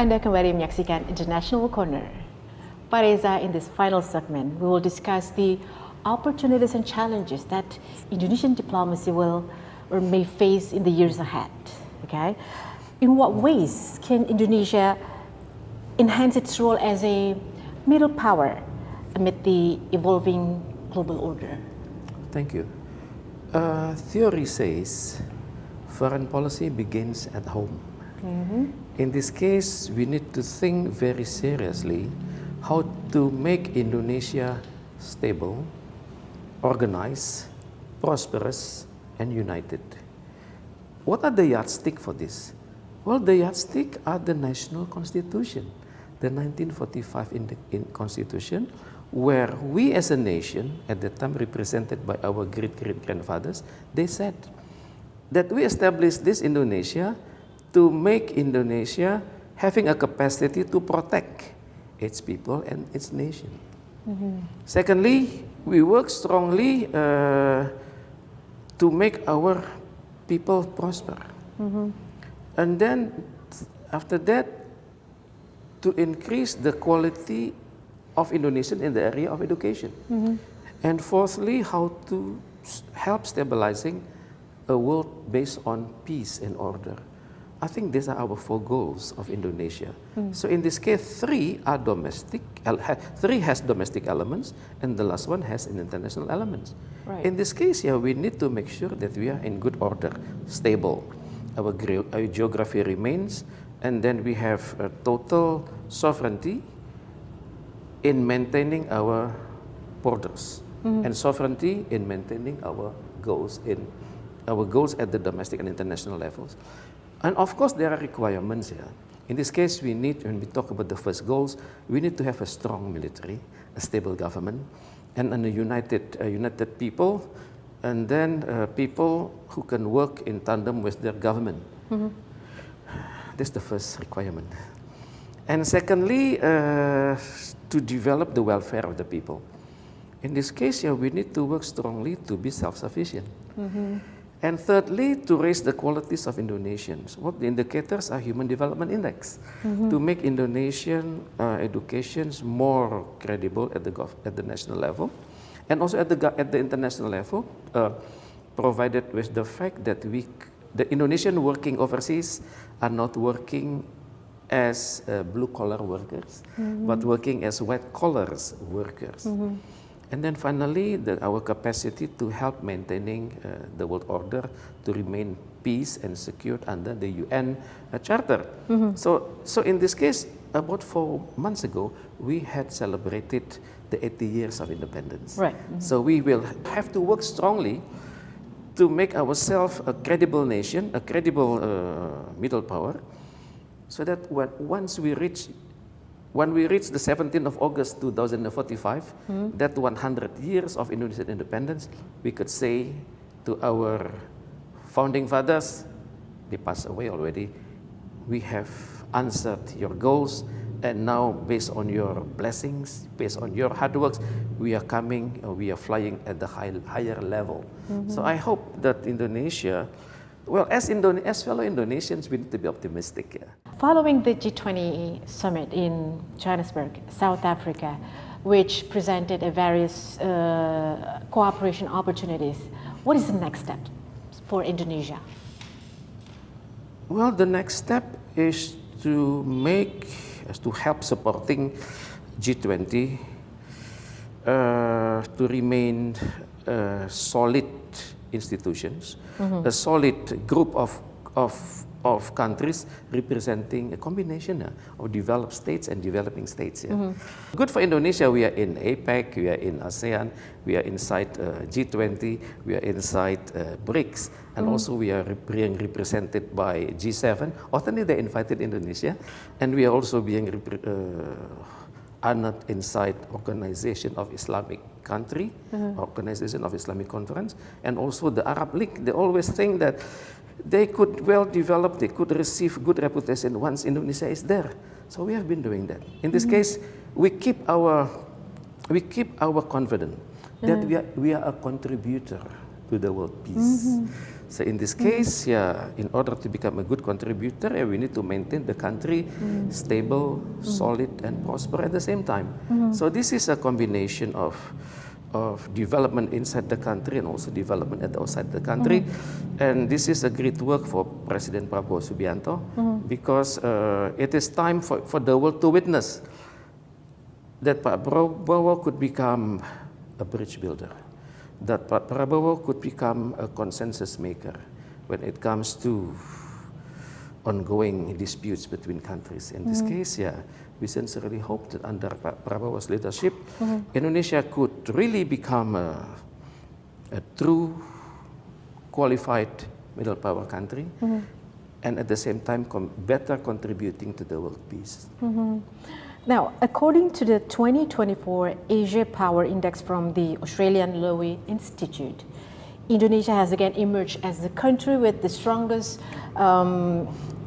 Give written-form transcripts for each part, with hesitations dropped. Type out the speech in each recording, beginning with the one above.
Anda kembali menyaksikan International Corner. Pak Reza, in this final segment, we will discuss the opportunities and challenges that Indonesian diplomacy will or may face in the years ahead. Okay, in what ways can Indonesia enhance its role as a middle power amid the evolving global order? Thank you. Theory says foreign policy begins at home. In this case, we need to think very seriously how to make Indonesia stable, organized, prosperous, and united. What are the yardstick for this? Well, the yardstick are the national constitution, the 1945 constitution, where we as a nation, at the time represented by our great-great-grandfathers, they said that we established this Indonesia to make Indonesia having a capacity to protect its people and its nation. Secondly, we work strongly to make our people prosper. And then after that, to increase the quality of Indonesian in the area of education. And fourthly, how to help stabilizing a world based on peace and order. I think these are our 4 goals of Indonesia. So in this case, 3 are domestic, 3 has domestic elements, and the last one has an international element. Right. In this case, we need to make sure that we are in good order, stable. Our geography remains, and then we have total sovereignty in maintaining our borders, and sovereignty in maintaining our goals at the domestic and international levels. And of course, there are requirements here. In this case, we need, when we talk about the first goals, we need to have a strong military, a stable government, and a united people, and then people who can work in tandem with their government. That's the first requirement. And secondly, to develop the welfare of the people. In this case, we need to work strongly to be self-sufficient. And thirdly, to raise the qualities of Indonesians. What the indicators are Human Development Index, to make Indonesian educations more credible at the national level, and also at the international level, provided with the fact that the Indonesian working overseas are not working as blue-collar workers, but working as white-collar workers. And then finally, our capacity to help maintaining the world order to remain peace and secured under the UN Charter. So in this case, about 4 months ago, we had celebrated the 80 years of independence. Right. So we will have to work strongly to make ourselves a credible nation, a credible middle power, so that when we reach the 17th of August 2045, that 100 years of Indonesian independence, we could say to our founding fathers, they passed away already, we have answered your goals, and now based on your blessings, based on your hard works, we are flying at the higher level. So I hope that Indonesia, well, as fellow Indonesians, we need to be optimistic. Following the G20 summit in Johannesburg, South Africa, which presented various cooperation opportunities, what is the next step for Indonesia? Well, the next step is to help supporting G20 to remain solid institutions, a solid group of countries representing a combination of developed states and developing states. Good for Indonesia, we are in APEC, we are in ASEAN, we are inside G20, we are inside BRICS, and also we are being represented by G7. Often they invited Indonesia, and we are also being honored inside Organization of Islamic Country, Organization of Islamic Conference, and also the Arab League. They always think that they could well develop, they could receive good reputation once Indonesia is there. So we have been doing that. In this case, we keep our confidence that we are a contributor to the world peace. So in this case, yeah, in order to become a good contributor, we need to maintain the country stable, solid, and prosper at the same time. So this is a combination of development inside the country and also development outside the country. And this is a great work for President Prabowo Subianto because it is time for the world to witness that Pak Prabowo could become a bridge builder, that Pak Prabowo could become a consensus maker when it comes to ongoing disputes between countries. In this case, yeah, we sincerely hope that under Pak Prabowo's leadership, Indonesia could really become a true, qualified middle power country, and at the same time better contributing to the world peace. Now, according to the 2024 Asia Power Index from the Australian Lowy Institute, Indonesia has again emerged as the country with the strongest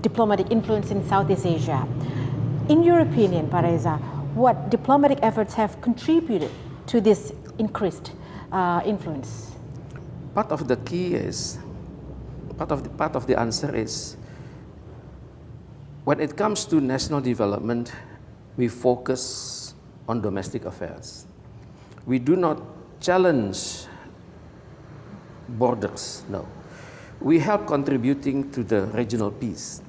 diplomatic influence in Southeast Asia. In your opinion, Pak Reza, what diplomatic efforts have contributed to this increased influence? Part of the key is, part of the answer is, when it comes to national development, we focus on domestic affairs. We do not challenge borders, no. We help contributing to the regional peace.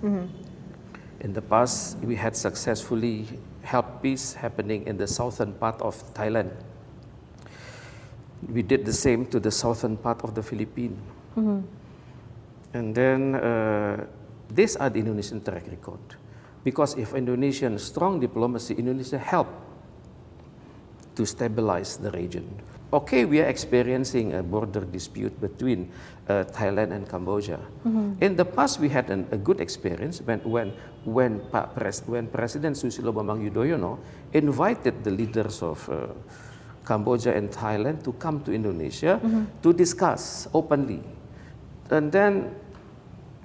In the past, we had successfully helped peace happening in the southern part of Thailand. We did the same to the southern part of the Philippines. And then these are the Indonesian track record. Because if Indonesian strong diplomacy, Indonesia helped to stabilize the region. Okay, we are experiencing a border dispute between Thailand and Cambodia. In the past, we had a good experience when President Susilo Bambang Yudhoyono invited the leaders of Cambodia and Thailand to come to Indonesia to discuss openly. And then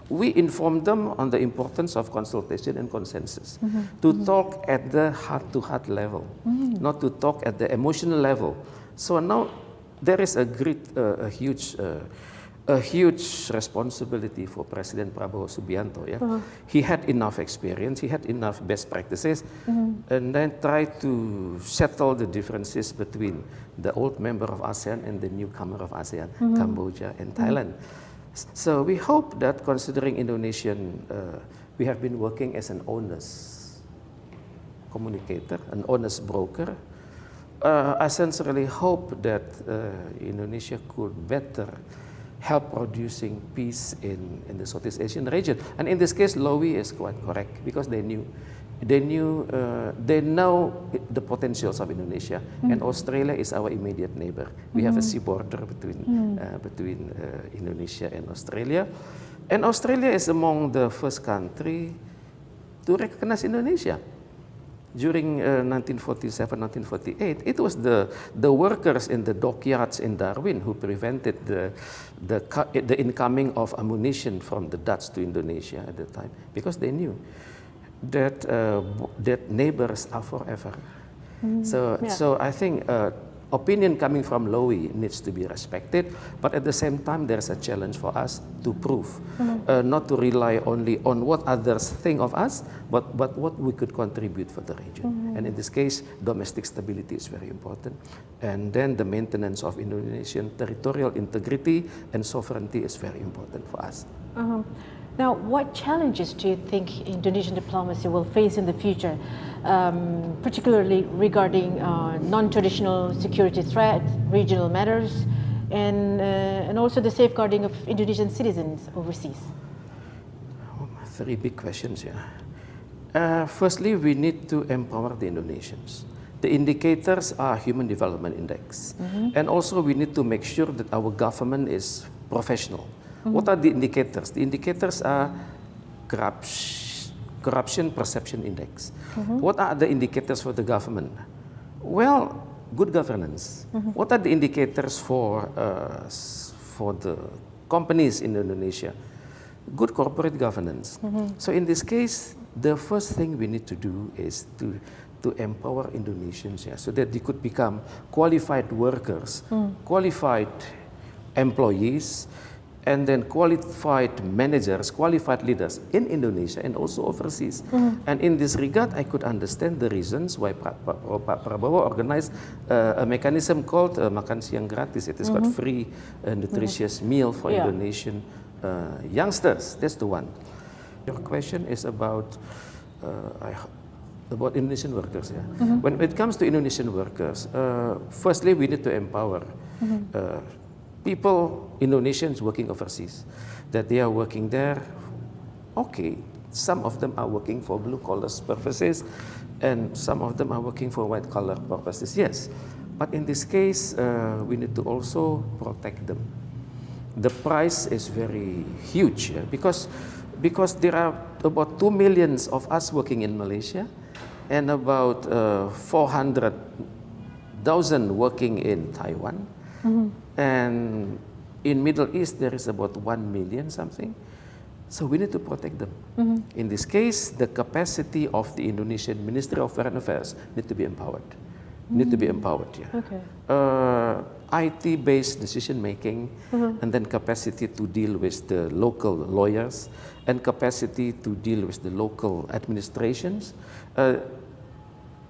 we informed them on the importance of consultation and consensus, to talk at the heart-to-heart level, not to talk at the emotional level. So now there is a huge responsibility for President Prabowo Subianto. Yeah? He had enough experience, he had enough best practices, and then try to settle the differences between the old member of ASEAN and the newcomer of ASEAN, Cambodia and Thailand. So we hope that considering Indonesian, we have been working as an honest communicator, an honest broker. I sincerely hope that Indonesia could better help producing peace in the Southeast Asian region. And in this case, Lowy is quite correct because they know the potentials of Indonesia, and Australia is our immediate neighbor. We have a sea border between Indonesia and Australia, and Australia is among the first country to recognize Indonesia. During 1947-1948, it was the workers in the dockyards in Darwin who prevented the incoming of ammunition from the Dutch to Indonesia at the time, because they knew that neighbors are forever. So I think opinion coming from Lowy needs to be respected, but at the same time there's a challenge for us to prove, not to rely only on what others think of us, but what we could contribute for the region. And in this case, domestic stability is very important, and then the maintenance of Indonesian territorial integrity and sovereignty is very important for us. Now, what challenges do you think Indonesian diplomacy will face in the future, particularly regarding non-traditional security threats, regional matters, and also the safeguarding of Indonesian citizens overseas? Three big questions here. Firstly, we need to empower the Indonesians. The indicators are Human Development Index. And also we need to make sure that our government is professional. What are the indicators? The indicators are Corruption Perception Index. What are the indicators for the government? Well, good governance. What are the indicators for the companies in Indonesia? Good corporate governance. So in this case, the first thing we need to do is to empower Indonesians, so that they could become qualified workers, qualified employees, and then qualified managers, qualified leaders in Indonesia and also overseas. And in this regard, I could understand the reasons why Pak Prabowo organized a mechanism called makan siang gratis. It is called free nutritious meal for Indonesian youngsters. That's the one. Your question is about Indonesian workers. When it comes to Indonesian workers, firstly, we need to empower people, Indonesians working overseas, that they are working there. Okay, some of them are working for blue collar purposes, and some of them are working for white collar purposes. Yes, but in this case, we need to also protect them. The price is very huge because there are about 2 million of us working in Malaysia, and about 400,000 working in Taiwan. And in Middle East, there is about 1 million something. So we need to protect them. In this case, the capacity of the Indonesian Ministry of Foreign Affairs need to be empowered. Need to be empowered, Okay. IT-based decision-making, and then capacity to deal with the local lawyers, and capacity to deal with the local administrations.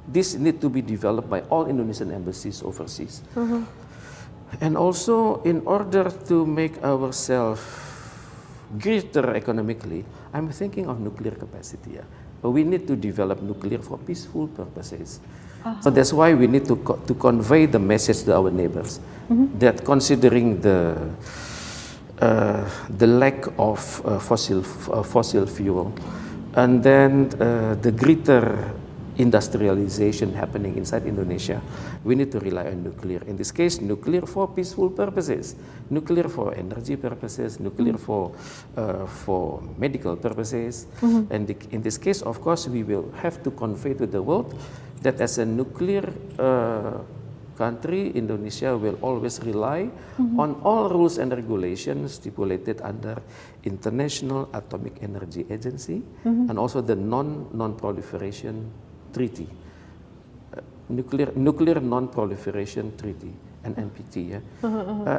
This need to be developed by all Indonesian embassies overseas. And also, in order to make ourselves greater economically, I'm thinking of nuclear capacity. But we need to develop nuclear for peaceful purposes. So that's why we need to convey the message to our neighbors that considering the lack of fossil fuel, and then the greater industrialization happening inside Indonesia, we need to rely on nuclear. In this case, nuclear for peaceful purposes, nuclear for energy purposes, nuclear for medical purposes. And in this case, of course, we will have to convey to the world that as a nuclear country, Indonesia will always rely on all rules and regulations stipulated under International Atomic Energy Agency and also the Non-Proliferation Treaty, Nuclear Non-Proliferation Treaty, and NPT.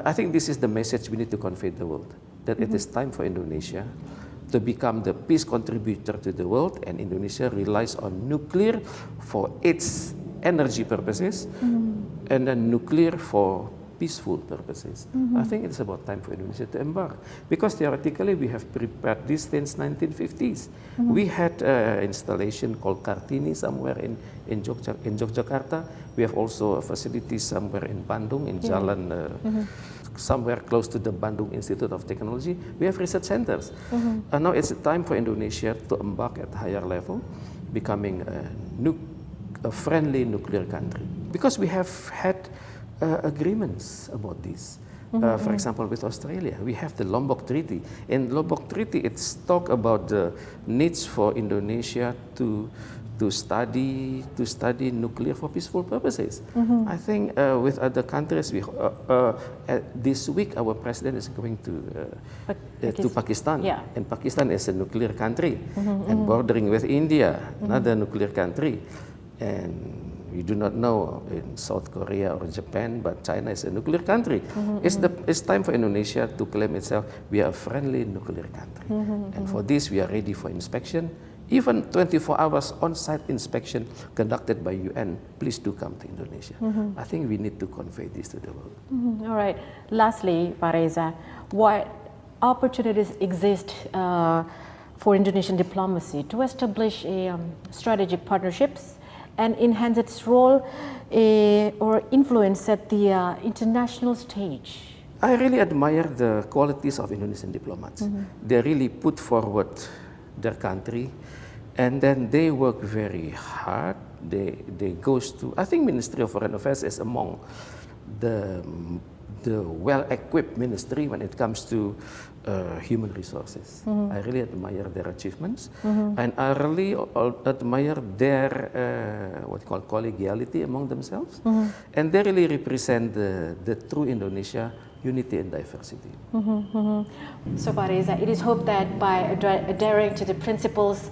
I think this is the message we need to convey to the world, that it is time for Indonesia to become the peace contributor to the world, and Indonesia relies on nuclear for its energy purposes, and then nuclear for peaceful purposes. I think it's about time for Indonesia to embark, because theoretically we have prepared this since 1950s. We had an installation called Kartini somewhere in Yogyakarta. We have also a facility somewhere in Bandung, in Jalan, somewhere close to the Bandung Institute of Technology. We have research centers. And now it's time for Indonesia to embark at a higher level, becoming a friendly nuclear country. Because we have had agreements about this. For example, with Australia, we have the Lombok Treaty. In Lombok Treaty, it's talk about the needs for Indonesia to study nuclear for peaceful purposes. I think with other countries, this week our president is going to Pakistan, and Pakistan is a nuclear country, and bordering with India, another nuclear country, and we do not know in South Korea or Japan, but China is a nuclear country. It's time for Indonesia to claim itself, we are a friendly nuclear country. And for this, we are ready for inspection. Even 24 hours on-site inspection conducted by UN. Please do come to Indonesia. I think we need to convey this to the world. All right. Lastly, Pak Reza, what opportunities exist for Indonesian diplomacy to establish strategic partnerships and enhance its role or influence at the international stage? I really admire the qualities of Indonesian diplomats. They really put forward their country, and then they work very hard. They goes to, I think Ministry of Foreign Affairs is among the well-equipped ministry when it comes to human resources. I really admire their achievements, and I really admire their collegiality among themselves, and they really represent the true Indonesia, unity and diversity. So, Pak Reza, it is hoped that by adhering to the principles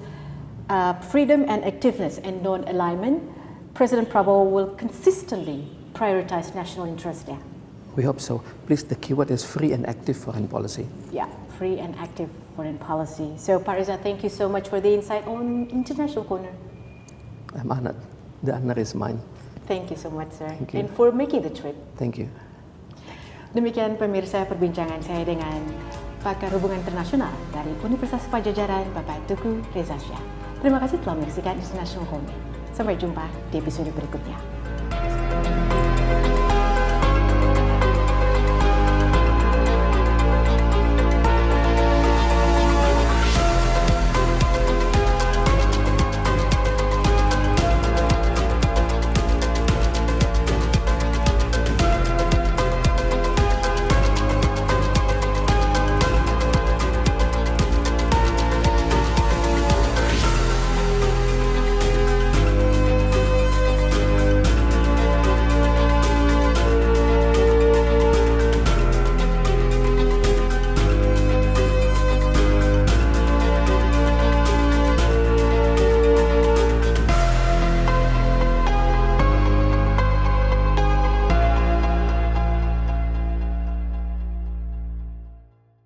freedom and activeness and non-alignment, President Prabowo will consistently prioritize national interest there. We hope so. Please, the keyword is free and active foreign policy. Yeah, free and active foreign policy. So, Pak Reza, thank you so much for the insight on International Corner. I'm honored. The honor is mine. Thank you so much, sir. Thank you. And for making the trip. Thank you. Demikian pemirsa perbincangan saya dengan Pakar Hubungan Internasional dari Universitas Padjadjaran, Bapak Teuku Rezasyah. Terima kasih telah menyaksikan International Corner. Sampai jumpa di episode berikutnya.